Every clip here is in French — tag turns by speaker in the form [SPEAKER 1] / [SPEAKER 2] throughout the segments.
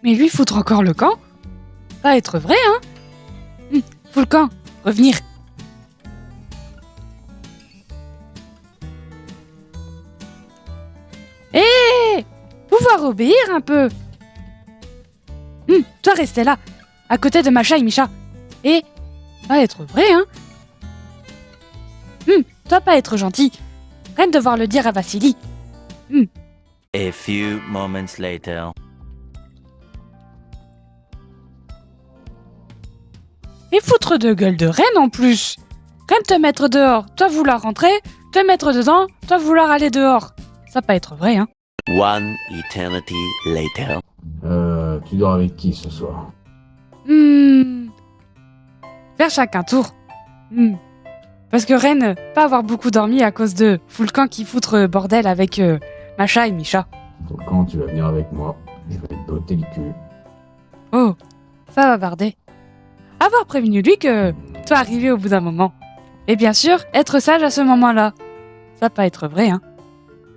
[SPEAKER 1] Mais lui foutre encore le camp? Pas être vrai, hein? Fous le camp, revenir. Hé! Pouvoir obéir un peu. Toi rester là, à côté de Macha et Misha. Et pas être vrai, hein? Toi pas être gentil. Rien de devoir le dire à Vassili.
[SPEAKER 2] A few moments later.
[SPEAKER 1] Et foutre de gueule de reine en plus. Rien de te mettre dehors, toi vouloir rentrer, te mettre dedans, toi vouloir aller dehors. Ça pas être vrai, hein?
[SPEAKER 2] One eternity later.
[SPEAKER 3] Tu dors avec qui ce soir?
[SPEAKER 1] Faire chacun tour. Parce que Reine, pas avoir beaucoup dormi à cause de Foulcan qui foutre bordel avec Macha et Misha.
[SPEAKER 3] Quand tu vas venir avec moi, je vais te botter le cul.
[SPEAKER 1] Oh, ça va barder. Avoir prévenu lui que toi arriver au bout d'un moment. Et bien sûr, être sage à ce moment-là. Ça pas être vrai, hein.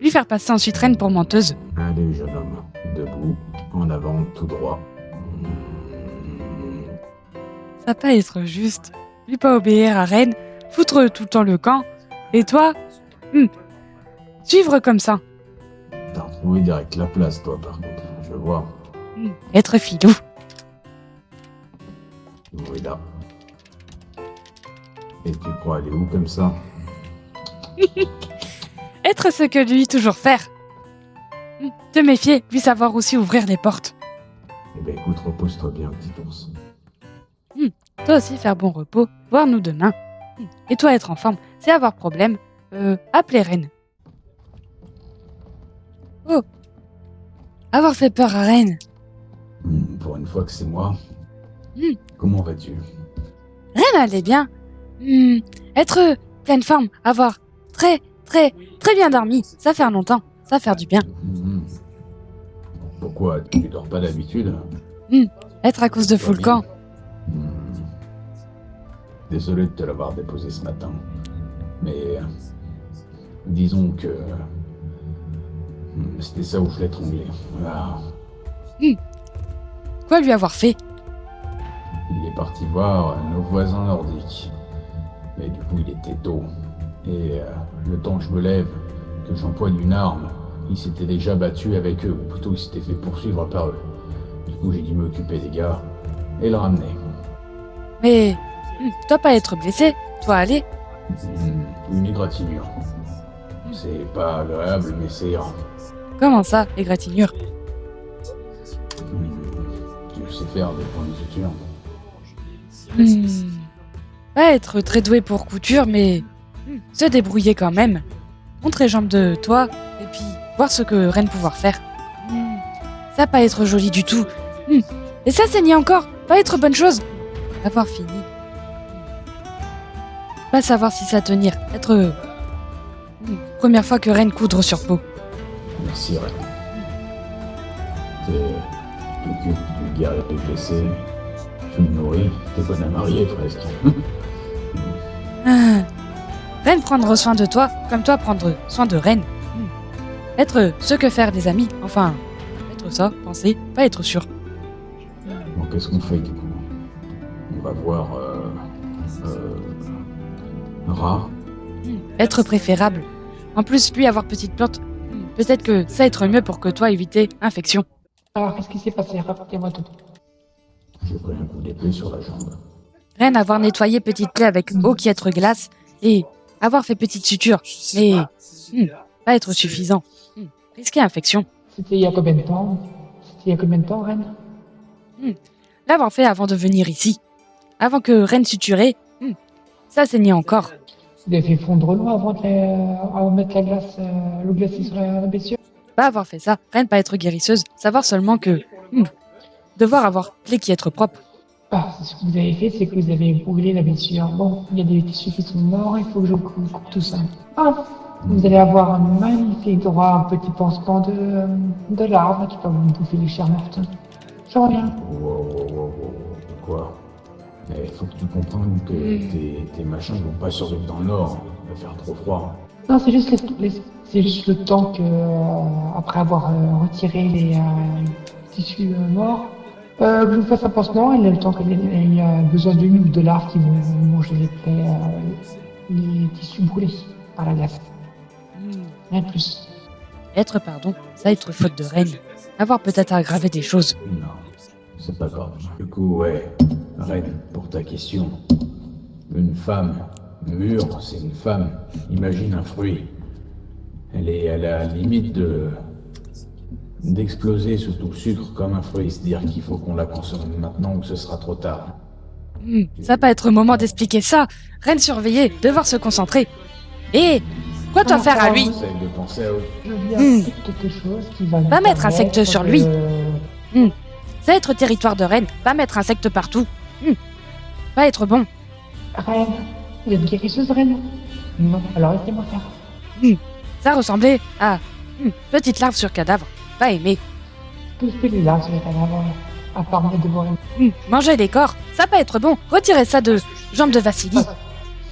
[SPEAKER 1] Lui faire passer ensuite Reine pour menteuse.
[SPEAKER 3] Allez, jeune homme, debout, en avant, tout droit.
[SPEAKER 1] Ça pas être juste. Lui pas obéir à Reine, foutre tout le temps le camp. Et toi, suivre comme ça.
[SPEAKER 3] T'as retrouvé direct la place, toi, par contre. Je vois.
[SPEAKER 1] Être filou.
[SPEAKER 3] Oui, là. Et tu crois aller où comme ça?
[SPEAKER 1] Être ce que lui toujours faire. Te méfier, lui savoir aussi ouvrir les portes.
[SPEAKER 3] Eh ben écoute, repose-toi bien, petit ours.
[SPEAKER 1] Toi aussi faire bon repos, voir nous demain. Et toi être en forme, c'est avoir problème. Appeler Reine. Oh. Avoir fait peur à Reine.
[SPEAKER 3] Pour une fois que c'est moi. Comment vas-tu?
[SPEAKER 1] Reine allait bien. Être pleine forme, avoir très bien dormi, ça faire longtemps, ça faire du bien.
[SPEAKER 3] Pourquoi tu dors pas d'habitude?
[SPEAKER 1] Être à cause de Foulcan.
[SPEAKER 3] Désolé de te l'avoir déposé ce matin. Mais disons que c'était ça où je l'ai tremblé. Ah.
[SPEAKER 1] Quoi lui avoir fait?
[SPEAKER 3] Il est parti voir nos voisins nordiques. Mais du coup, il était tôt. Et le temps que je me lève, que j'empoigne une arme, il s'était déjà battu avec eux, ou plutôt il s'était fait poursuivre par eux. Du coup, j'ai dû m'occuper des gars et le ramener.
[SPEAKER 1] Mais toi pas être blessé, toi aller.
[SPEAKER 3] Une égratignure. C'est pas agréable, mais c'est ira.
[SPEAKER 1] Comment ça, égratignure?
[SPEAKER 3] Tu sais faire des points de suture.
[SPEAKER 1] Pas être très doué pour couture, mais se débrouiller quand même. Montrer jambes de toi, et puis voir ce que Reine pouvoir faire. Ça pas être joli du tout. Et ça saigner encore, pas être bonne chose. Avoir fini. Pas savoir si ça tenir, être... première fois que Reine coudre sur peau.
[SPEAKER 3] Merci, Reine. Tu t'occupes du guerrier blessé, tu me nourris, t'es bonne à marier presque.
[SPEAKER 1] Reine prendre soin de toi, comme toi prendre soin de Reine. Être ce que faire des amis, enfin, être ça, penser, pas être sûr.
[SPEAKER 3] Bon, qu'est-ce qu'on fait du coup? On va voir... Rat.
[SPEAKER 1] Être préférable. En plus, lui avoir petite plante, peut-être que ça être mieux pour que toi éviter infection.
[SPEAKER 4] Alors, qu'est-ce qui s'est passé? Racontez-moi tout.
[SPEAKER 3] J'ai pris un coup d'épée sur la jambe.
[SPEAKER 1] Reine avoir nettoyé petite plaie avec eau qui être glace et avoir fait petite suture, mais pas être suffisant. Risquer infection.
[SPEAKER 4] C'était il y a combien de temps? Reine?
[SPEAKER 1] L'avoir fait avant de venir ici. Avant que Reine suturait, ça saignait encore.
[SPEAKER 4] Vous avez fait fondre l'eau avant de mettre la glace, l'eau glacée sur la blessure?
[SPEAKER 1] Pas avoir fait ça, Reine pas être guérisseuse, savoir seulement que... devoir avoir plaie qui être propre.
[SPEAKER 4] Ah, ce que vous avez fait, c'est que vous avez brûlé la blessure. Bon, il y a des tissus qui sont morts, il faut que je coupe tout ça. Ah, vous allez avoir un magnifique droit, un petit pansement de larmes qui va vous bouffer les chairs mortes. Je reviens.
[SPEAKER 3] Wow. Quoi? Mais faut que tu comprennes que tes machins vont pas survivre dans le nord. Il va faire trop froid.
[SPEAKER 4] Non, c'est juste c'est juste le temps que, après avoir retiré les tissus morts, Que je vous fasse un pansement, il y a le temps qu'il y a besoin d'une ou deux larves qui vont manger les plaies, les tissus brûlés par la glace. Rien de plus.
[SPEAKER 1] Être pardon, ça être faute de reine. Avoir peut-être aggravé des choses.
[SPEAKER 3] Non, c'est pas grave. Du coup, ouais, Reine, pour ta question. Une femme mûre, c'est une femme. Imagine un fruit. Elle est à la limite d'exploser sous tout le sucre comme un fruit, se dire qu'il faut qu'on la consomme maintenant ou que ce sera trop tard.
[SPEAKER 1] Ça va pas être le moment d'expliquer ça. Reine surveillée, devoir se concentrer. Et quoi doit faire à lui?
[SPEAKER 3] J'essaie de penser à autre.
[SPEAKER 4] Je viens de quelque chose qui va nous
[SPEAKER 1] Va mettre un
[SPEAKER 4] permettre
[SPEAKER 1] secte sur lui.
[SPEAKER 4] de-
[SPEAKER 1] Ça être territoire de reine, pas mettre insectes partout. Pas être bon.
[SPEAKER 4] Reine, vous êtes guérisseuse, Reine? Non, alors laissez-moi faire.
[SPEAKER 1] Ça ressemblait à petite larve sur cadavre. Pas aimé.
[SPEAKER 4] Tout ce que les larves sur les cadavres, à part me dévorer.
[SPEAKER 1] Manger les corps, ça pas être bon. Retirez ça de jambes de Vassili.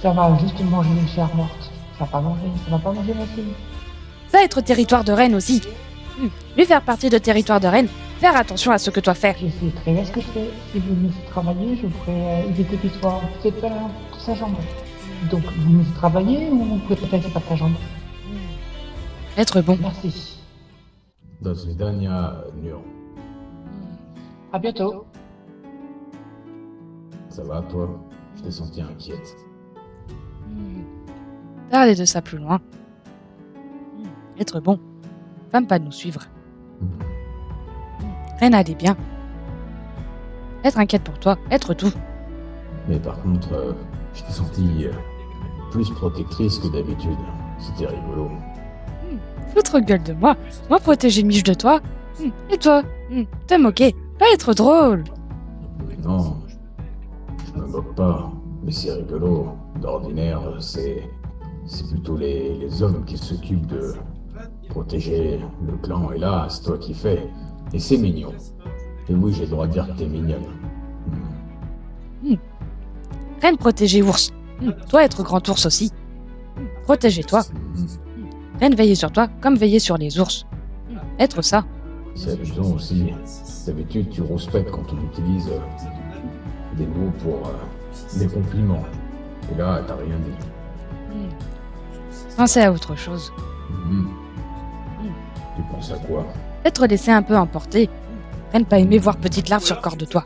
[SPEAKER 4] Ça va juste manger une chair morte. Ça va pas manger ma fille.
[SPEAKER 1] Ça être territoire de reine aussi. Lui faire partie de territoire de reine, faire attention à ce que doit faire.
[SPEAKER 4] Je sais très bien ce que je fais. Si vous me laissez travailler, je pourrais éviter qu'il soit peut-être pas de sa jambe. Donc, vous me laissez travailler ou vous préférez pas de ta jambe?
[SPEAKER 1] Être bon.
[SPEAKER 4] Merci.
[SPEAKER 3] До свидания, Nur.
[SPEAKER 4] À bientôt.
[SPEAKER 3] Ça va, toi? Je t'ai senti inquiète.
[SPEAKER 1] Parler de ça plus loin. Être bon. Femme pas nous suivre. Reine allait bien. Être inquiète pour toi, être tout.
[SPEAKER 3] Mais par contre, je t'ai senti plus protectrice que d'habitude. C'était rigolo.
[SPEAKER 1] Foutre gueule de moi. Moi protéger miche de toi. Et toi te moquer. Pas être drôle.
[SPEAKER 3] Non, je me moque pas, mais c'est rigolo. D'ordinaire, c'est plutôt les hommes qui s'occupent de protéger le clan, et là, c'est toi qui fais. Et c'est mignon. Et oui, j'ai le droit de dire que t'es mignonne.
[SPEAKER 1] Reine protéger ours. Toi être grand ours aussi. Protéger-toi. Reine veiller sur toi comme veiller sur les ours. Être ça.
[SPEAKER 3] C'est amusant aussi. D'habitude, tu rouspètes quand on utilise des mots pour des compliments. Et là, t'as rien dit.
[SPEAKER 1] Pensez à autre chose.
[SPEAKER 3] Tu penses à quoi?
[SPEAKER 1] Être laissé un peu emporter. Reine pas aimer voir petite larve sur corps de toi.